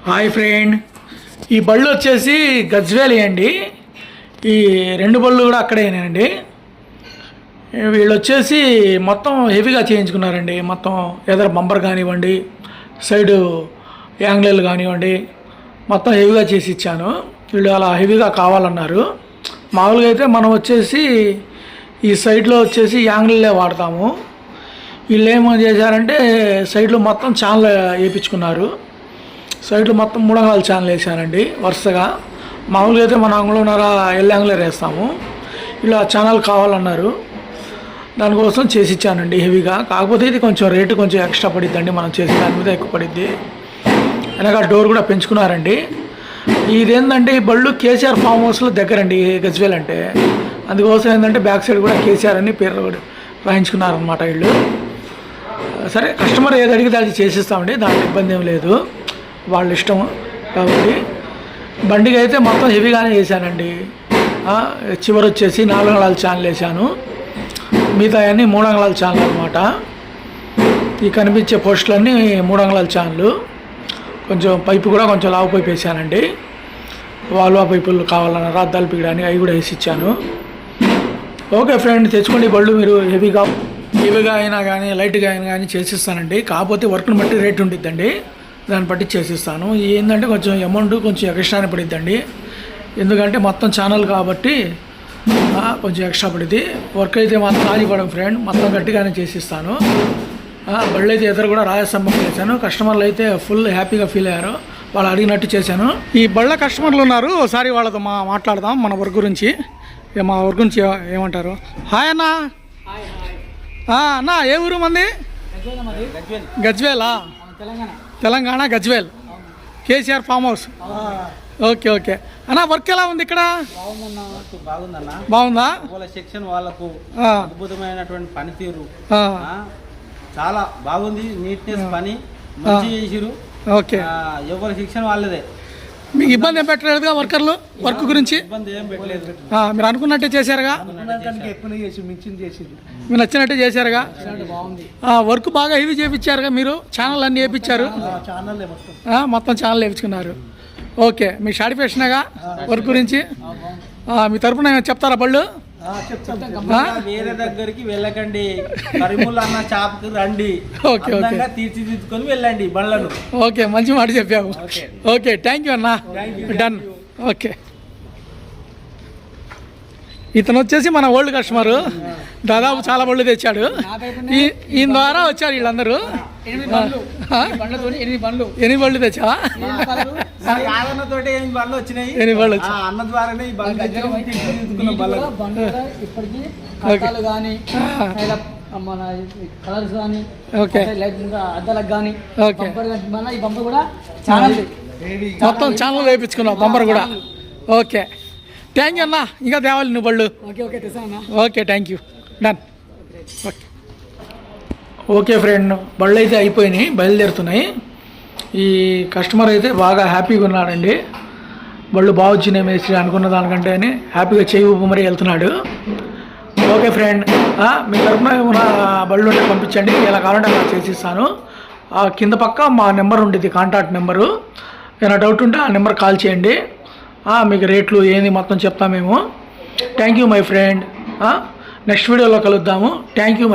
Hi friend, ఈ బళ్ళు వచ్చేసి గజ్వేలి అండి. ఈ రెండు బళ్ళు కూడా అక్కడేనండి. వీళ్ళు వచ్చేసి మొత్తం హెవీగా చేయించుకున్నారండి. మొత్తం ఎదర బంపర్ కానివ్వండి, సైడు యాంగ్లర్లు కానివ్వండి, మొత్తం హెవీగా చేసి ఇచ్చాను. వీళ్ళు అలా హెవీగా కావాలన్నారు. మామూలుగా అయితే మనం వచ్చేసి ఈ సైడ్లో వచ్చేసి యాంగ్లర్లే వాడతాము. వీళ్ళు ఏమో చేశారంటే సైడ్లో మొత్తం ఛానల్ వేయించుకున్నారు. సైడ్లో మొత్తం 3 అంగుళాల ఛానల్ వేసానండి వరుసగా. మామూలుగా అయితే మన అంగుళన్నర ఎల్ యాంగులర్ వేస్తాము. ఇలా ఛానల్ కావాలన్నారు, దానికోసం చేసి ఇచ్చానండి హెవీగా. కాకపోతే ఇది కొంచెం రేటు కొంచెం ఎక్స్ట్రా పడిద్దండి, మనం చేసే దాని మీద ఎక్కువ పడిద్ది. వెనక డోర్ కూడా పెంచుకున్నారండి. ఇదేంటంటే ఈ బళ్ళు కేసీఆర్ ఫామ్ హౌస్లో దగ్గరండి గజ్వేల్ అంటే. అందుకోసం ఏంటంటే బ్యాక్ సైడ్ కూడా కేసీఆర్ అని పేరు రాయించుకున్నారనమాట వీళ్ళు. సరే, కస్టమర్ ఏది అడిగితే అది చేసిస్తామండి, దాంట్లో ఇబ్బంది ఏం లేదు, వాళ్ళ ఇష్టం. కాబట్టి బండికి అయితే మొత్తం హెవీగానే వేసానండి. చివరి వచ్చేసి 4 అంగుళాల ఛానల్ వేసాను, మిగతా అన్నీ 3 అంగుళాల ఛానల్ అనమాట. ఈ కనిపించే పోస్టులన్నీ 3 అంగుళాల ఛానల్. కొంచెం పైపు కూడా కొంచెం లావు పైపు వేసానండి. వాల్వా పైపులు కావాలన్నారు, అద్దాలు పీయడానికి అవి కూడా వేసి ఇచ్చాను. ఓకే ఫ్రెండ్, తెచ్చుకోండి బళ్ళు మీరు. హెవీగా అయినా కానీ లైట్గా అయినా కానీ చేసిస్తానండి. కాకపోతే వర్క్ని బట్టి రేట్ ఉండిద్దండి, దాన్ని బట్టి చేసిస్తాను. ఏంటంటే కొంచెం అమౌంట్ కొంచెం ఎక్స్ట్రానే పడిద్దండి, ఎందుకంటే మొత్తం ఛానల్ కాబట్టి కొంచెం ఎక్స్ట్రా పడిద్ది. వర్క్ అయితే మాత్రం రాజీపడం ఫ్రెండ్, మొత్తం గట్టిగానే చేసిస్తాను. బళ్ళు అయితే ఇద్దరు కూడా రాజస్తంభం చేశాను. కస్టమర్లు అయితే ఫుల్ హ్యాపీగా ఫీల్ అయ్యారు, వాళ్ళు అడిగినట్టు చేశాను. ఈ బళ్ళ కస్టమర్లు ఉన్నారు, ఒకసారి వాళ్ళతో మాట్లాడదాం మన వర్క్ గురించి. మా వర్క్ గురించి ఏమంటారు? హాయ్ అన్న. అన్న, ఏ ఊరు మంది? గజ్వేలా? Telangana Gajwel, KCR farm house. Okay okay అన్న, వర్క్ ఎలా ఉంది ఇక్కడ? బాగుందా? సెక్షన్ వాళ్ళకు అద్భుతమైనటువంటి పనితీరు చాలా బాగుంది. నీట్నెస్ పని మంచి చేసిరు. ఓకే, ఎవరి సెక్షన్ వాళ్ళదే. మీకు ఇబ్బంది ఏం పెట్టలేదుగా వర్కర్లు? వర్క్ గురించి ఇబ్బంది ఏం పెట్టలేదు. మీరు అనుకున్నట్టే చేశారుగా? మీరు నచ్చినట్టే చేశారుగా? వర్క్ బాగా హెవీ చేయించారుగా మీరు? ఛానల్ అన్నీ వేయించారు, మొత్తం ఛానల్ వేయించుకున్నారు. ఓకే, మీ సాటిస్ఫాక్షన్గా వర్క్ గురించి? మీ తరపున చెప్తారా బళ్ళు? వేరే దగ్గరికి వెళ్ళకండి, కరీముల్లా అన్న షాప్కి రండి. ఓకే ఓకే, తీర్చిదిద్దుకొని వెళ్ళండి బండ్లను. ఓకే, మంచి మాట చెప్పావు. ఓకే, థ్యాంక్ యూ అన్న. డన్. ఓకే, ఇతను వచ్చేసి మన ఓల్డ్ కస్టమరు, దాదాపు చాలా బళ్ళు తెచ్చాడు. ఈయన ద్వారా వచ్చారు వీళ్ళందరూ. 8 బళ్ళు తెచ్చావా? 8 బళ్ళు వచ్చినాయి. 8 బళ్ళు వచ్చాయి అన్న ద్వారానే. కలర్స్ కానీ, ఓకే, అద్దాలకు కానీ, ఈ బంపర్ కూడా మొత్తం ఛానల్ వేయించుకున్నావు, బంపర్ కూడా. ఓకే, థ్యాంక్ యూ అన్న. ఇంకా తేవాలి నువ్వు బళ్ళు? Okay, thank you. Done. Okay okay friend, బళ్ళు అయితే అయిపోయినాయి, బయలుదేరుతున్నాయి. ఈ కస్టమర్ అయితే బాగా హ్యాపీగా ఉన్నాడండి. బళ్ళు బాగా వచ్చినాయి మేస్త్రి, అనుకున్న దానికంటే అని హ్యాపీగా చేయి ఊపి మరీ వెళ్తున్నాడు. ఓకే ఫ్రెండ్, మీ తరఫున ఏమైనా బళ్ళు ఉంటే పంపించండి, ఎలా కావాలంటే అలా చేసిస్తాను. కింద పక్క మా నెంబర్ ఉండేది, కాంటాక్ట్ నెంబరు. ఏమైనా డౌట్ ఉంటే ఆ నెంబర్ కాల్ చేయండి, మీకు రేట్లు ఏంది మొత్తం చెప్తాం మేము. Thank you my friend. Next వీడియోలో కలుద్దాము. Thank you.